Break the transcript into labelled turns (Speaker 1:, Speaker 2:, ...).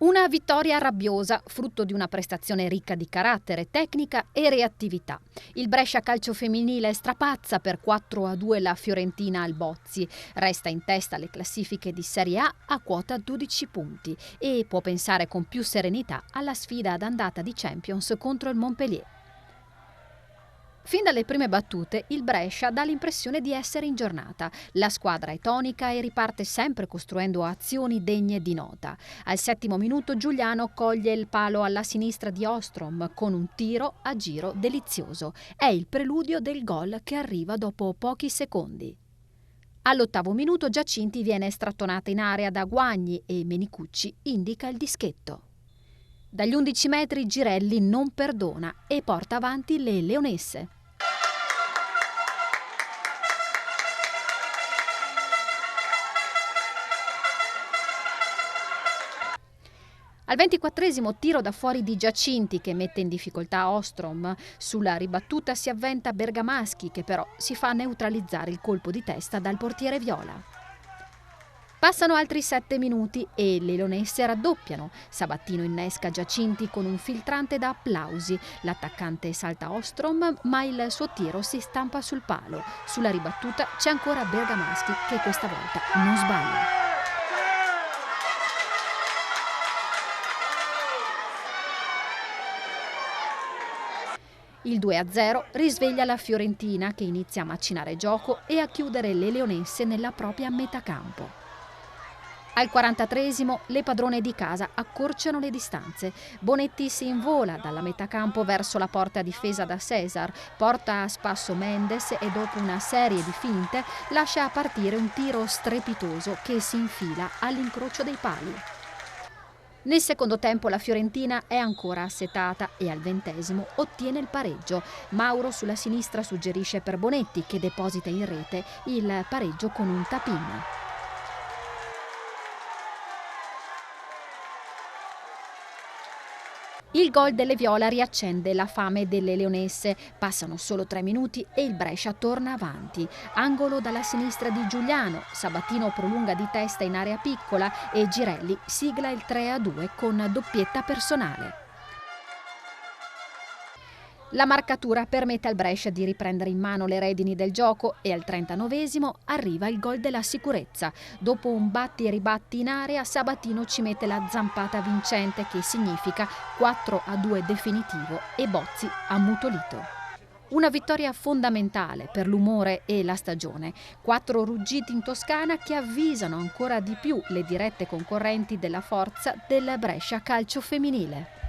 Speaker 1: Una vittoria rabbiosa, frutto di una prestazione ricca di carattere, tecnica e reattività. Il Brescia calcio femminile strapazza per 4-2 la Fiorentina al Bozzi, resta in testa alle classifiche di Serie A quota 12 punti e può pensare con più serenità alla sfida ad andata di Champions contro il Montpellier. Fin dalle prime battute il Brescia dà l'impressione di essere in giornata. La squadra è tonica e riparte sempre costruendo azioni degne di nota. Al 7° minuto Giuliano coglie il palo alla sinistra di Ostrom con un tiro a giro delizioso. È il preludio del gol che arriva dopo pochi secondi. All'8° minuto Giacinti viene strattonata in area da Guagni e Menicucci indica il dischetto. Dagli 11 metri Girelli non perdona e porta avanti le leonesse. Al 24° tiro da fuori di Giacinti che mette in difficoltà Ostrom. Sulla ribattuta si avventa Bergamaschi che però si fa neutralizzare il colpo di testa dal portiere viola. Passano altri 7 minuti e le leonesse raddoppiano. Sabattino innesca Giacinti con un filtrante da applausi. L'attaccante salta Ostrom, ma il suo tiro si stampa sul palo. Sulla ribattuta c'è ancora Bergamaschi che questa volta non sbaglia. Il 2-0 risveglia la Fiorentina che inizia a macinare gioco e a chiudere le leonesse nella propria metà campo. Al 43° le padrone di casa accorciano le distanze. Bonetti si invola dalla metà campo verso la porta difesa da Cesar, porta a spasso Mendes e dopo una serie di finte lascia partire un tiro strepitoso che si infila all'incrocio dei pali. Nel secondo tempo la Fiorentina è ancora assetata e al 20° ottiene il pareggio. Mauro sulla sinistra suggerisce per Bonetti che deposita in rete il pareggio con un tap-in. Il gol delle viola riaccende la fame delle leonesse. Passano solo 3 minuti e il Brescia torna avanti. Angolo dalla sinistra di Giuliano, Sabatino prolunga di testa in area piccola e Girelli sigla il 3-2 con doppietta personale. La marcatura permette al Brescia di riprendere in mano le redini del gioco e al 39° arriva il gol della sicurezza. Dopo un batti e ribatti in area, Sabatino ci mette la zampata vincente che significa 4-2 definitivo e Bozzi ammutolito. Una vittoria fondamentale per l'umore e la stagione. 4 ruggiti in Toscana che avvisano ancora di più le dirette concorrenti della forza del Brescia calcio femminile.